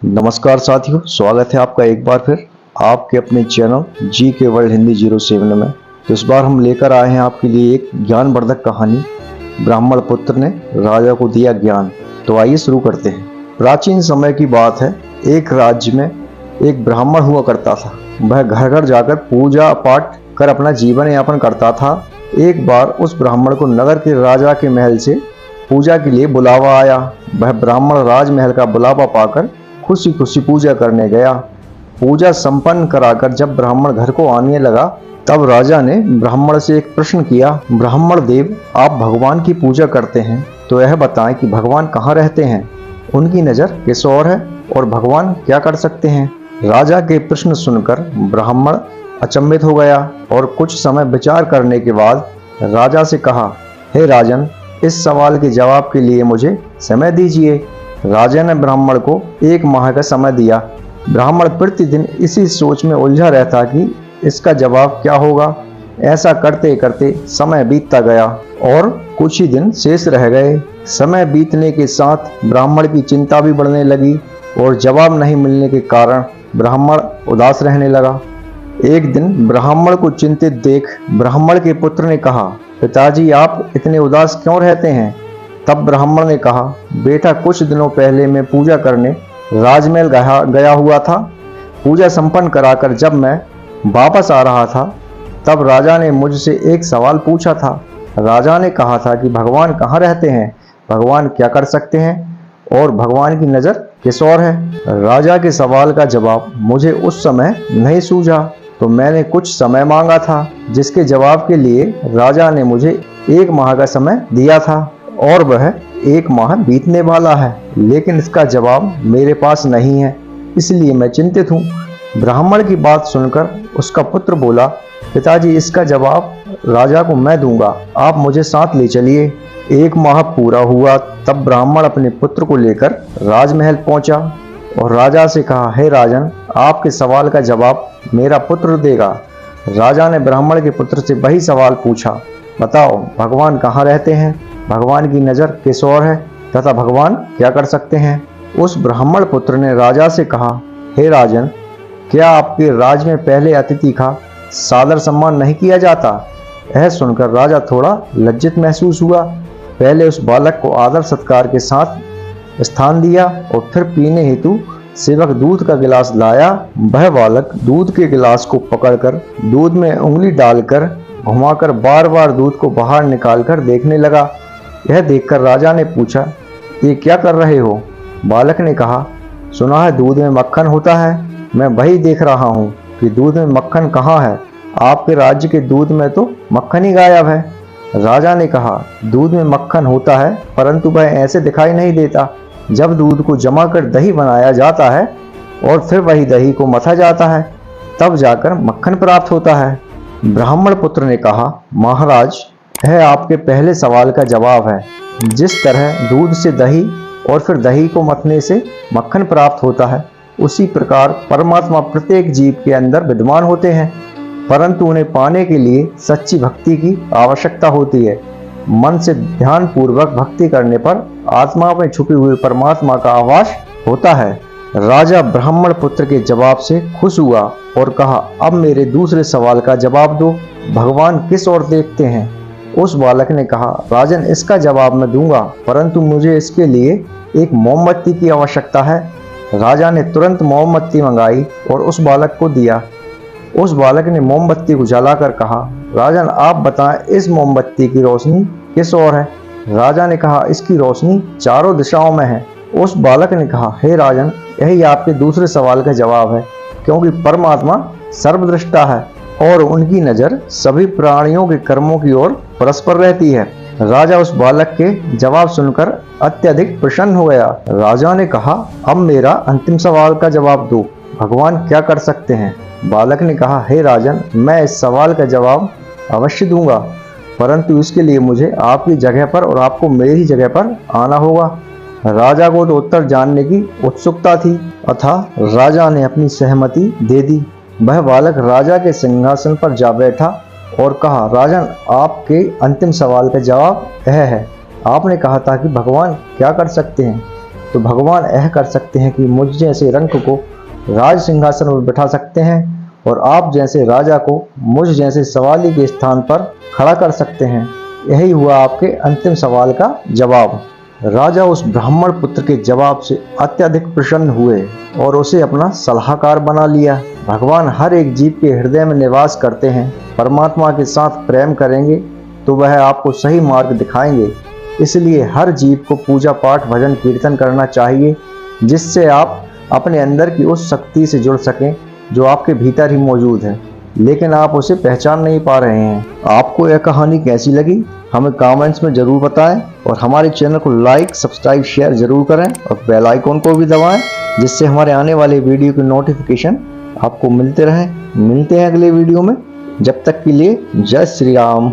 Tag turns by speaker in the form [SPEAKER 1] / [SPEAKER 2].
[SPEAKER 1] नमस्कार साथियों, स्वागत है आपका एक बार फिर आपके अपने चैनल जी के वर्ल्ड हिंदी 07 में। तो इस बार हम लेकर आए हैं आपके लिए एक ज्ञानवर्धक कहानी। ब्राह्मण पुत्र ने राजा को दिया ज्ञान। तो आइए शुरू करते हैं। प्राचीन समय की बात है। एक राज्य में एक ब्राह्मण हुआ करता था। वह घर घर जाकर पूजा पाठ कर अपना जीवन यापन करता था। एक बार उस ब्राह्मण को नगर के राजा के महल से पूजा के लिए बुलावा आया। वह ब्राह्मण राजमहल का बुलावा पाकर खुशी खुशी पूजा करने गया। पूजा संपन्न कराकर जब ब्राह्मण घर को आने लगा, तब राजा ने ब्राह्मण से एक प्रश्न किया। ब्राह्मण देव, आप भगवान की पूजा करते हैं, तो यह बताएं कि भगवान कहाँ रहते हैं, उनकी नज़र किस ओर है और भगवान क्या कर सकते हैं। राजा के प्रश्न सुनकर ब्राह्मण अचंभित हो गया और कुछ समय विचार करने के बाद राजा से कहा, हे राजन, इस सवाल के जवाब के लिए मुझे समय दीजिए। राजा ने ब्राह्मण को 1 माह का समय दिया। ब्राह्मण प्रतिदिन इसी सोच में उलझा रहता कि इसका जवाब क्या होगा। ऐसा करते करते समय बीतता गया और कुछ ही दिन शेष रह गए। समय बीतने के साथ ब्राह्मण की चिंता भी बढ़ने लगी और जवाब नहीं मिलने के कारण ब्राह्मण उदास रहने लगा। एक दिन ब्राह्मण को चिंतित देख ब्राह्मण के पुत्र ने कहा, पिताजी, आप इतने उदास क्यों रहते हैं। तब ब्राह्मण ने कहा, बेटा, कुछ दिनों पहले मैं पूजा करने राजमहल गया हुआ था। पूजा संपन्न कराकर जब मैं वापस आ रहा था, तब राजा ने मुझसे एक सवाल पूछा था। राजा ने कहा था कि भगवान कहाँ रहते हैं, भगवान क्या कर सकते हैं और भगवान की नज़र किस ओर है। राजा के सवाल का जवाब मुझे उस समय नहीं सूझा, तो मैंने कुछ समय मांगा था, जिसके जवाब के लिए राजा ने मुझे 1 माह का समय दिया था और वह 1 माह बीतने वाला है, लेकिन इसका जवाब मेरे पास नहीं है, इसलिए मैं चिंतित हूँ। ब्राह्मण की बात सुनकर उसका पुत्र बोला, पिताजी, इसका जवाब राजा को मैं दूंगा, आप मुझे साथ ले चलिए। 1 माह पूरा हुआ तब ब्राह्मण अपने पुत्र को लेकर राजमहल पहुंचा और राजा से कहा, हे राजन, आपके सवाल का जवाब मेरा पुत्र देगा। राजा ने ब्राह्मण के पुत्र से वही सवाल पूछा, बताओ, भगवान कहाँ रहते हैं, भगवान की नज़र किस ओर है तथा भगवान क्या कर सकते हैं। उस ब्राह्मण पुत्र ने राजा से कहा, हे राजन, क्या आपके राज में पहले अतिथि का सादर सम्मान नहीं किया जाता। यह सुनकर राजा थोड़ा लज्जित महसूस हुआ। पहले उस बालक को आदर सत्कार के साथ स्थान दिया और फिर पीने हेतु सेवक दूध का गिलास लाया। वह बालक दूध के गिलास को पकड़कर दूध में उंगली डालकर घुमाकर बार बार दूध को बाहर निकालकर देखने लगा। यह देखकर राजा ने पूछा, ये क्या कर रहे हो। बालक ने कहा, सुना है दूध में मक्खन होता है, मैं वही देख रहा हूँ कि दूध में मक्खन कहाँ है। आपके राज्य के दूध में तो मक्खन ही गायब है। राजा ने कहा, दूध में मक्खन होता है, परंतु वह ऐसे दिखाई नहीं देता। जब दूध को जमा कर दही बनाया जाता है और फिर वही दही को मथा जाता है, तब जाकर मक्खन प्राप्त होता है। ब्राह्मण पुत्र ने कहा, महाराज, यह आपके पहले सवाल का जवाब है। जिस तरह दूध से दही और फिर दही को मथने से मक्खन प्राप्त होता है, उसी प्रकार परमात्मा प्रत्येक जीव के अंदर विद्यमान होते हैं, परंतु उन्हें पाने के लिए सच्ची भक्ति की आवश्यकता होती है। मन से ध्यान पूर्वक भक्ति करने पर आत्मा में छुपे हुए परमात्मा का आवास होता है। राजा ब्राह्मण पुत्र के जवाब से खुश हुआ और कहा, अब मेरे दूसरे सवाल का जवाब दो, भगवान किस ओर देखते हैं। उस बालक ने कहा, राजन, इसका जवाब मैं दूंगा, परंतु मुझे इसके लिए एक मोमबत्ती की आवश्यकता है। राजा ने तुरंत मोमबत्ती मंगाई और उस बालक को दिया। उस बालक ने मोमबत्ती को जलाकर कहा, राजन, आप बताएं, इस मोमबत्ती की रोशनी किस ओर है। राजा ने कहा, इसकी रोशनी चारों दिशाओं में है। उस बालक ने कहा, हे राजन, यही आपके दूसरे सवाल का जवाब है, क्योंकि परमात्मा सर्वदृष्टा है और उनकी नज़र सभी प्राणियों के कर्मों की ओर परस्पर रहती है। राजा उस बालक के जवाब सुनकर अत्यधिक प्रसन्न हो गया। राजा ने कहा, अब मेरा अंतिम सवाल का जवाब दो, भगवान क्या कर सकते हैं। बालक ने कहा, हे राजन, मैं इस सवाल का जवाब अवश्य दूंगा, परंतु इसके लिए मुझे आपकी जगह पर और आपको मेरी जगह पर आना होगा। राजा को तो उत्तर जानने की उत्सुकता थी, अतः राजा ने अपनी सहमति दे दी। वह बालक राजा के सिंहासन पर जा बैठा और कहा, राजन, आपके अंतिम सवाल का जवाब यह है। आपने कहा था कि भगवान क्या कर सकते हैं। तो भगवान यह कर सकते हैं कि मुझ जैसे रंक को राज सिंहासन पर बैठा सकते हैं और आप जैसे राजा को मुझ जैसे सवाली के स्थान पर खड़ा कर सकते हैं। यही हुआ आपके अंतिम सवाल का जवाब। राजा उस ब्राह्मण पुत्र के जवाब से अत्यधिक प्रसन्न हुए और उसे अपना सलाहकार बना लिया। भगवान हर एक जीव के हृदय में निवास करते हैं। परमात्मा के साथ प्रेम करेंगे तो वह आपको सही मार्ग दिखाएंगे। इसलिए हर जीव को पूजा पाठ भजन कीर्तन करना चाहिए, जिससे आप अपने अंदर की उस शक्ति से जुड़ सकें जो आपके भीतर ही मौजूद है, लेकिन आप उसे पहचान नहीं पा रहे हैं। आपको यह कहानी कैसी लगी हमें कमेंट्स में ज़रूर बताएं और हमारे चैनल को लाइक सब्सक्राइब शेयर ज़रूर करें और बेल आइकॉन को भी दबाएं, जिससे हमारे आने वाले वीडियो की नोटिफिकेशन आपको मिलते रहें। मिलते हैं अगले वीडियो में, जब तक के लिए जय श्री राम।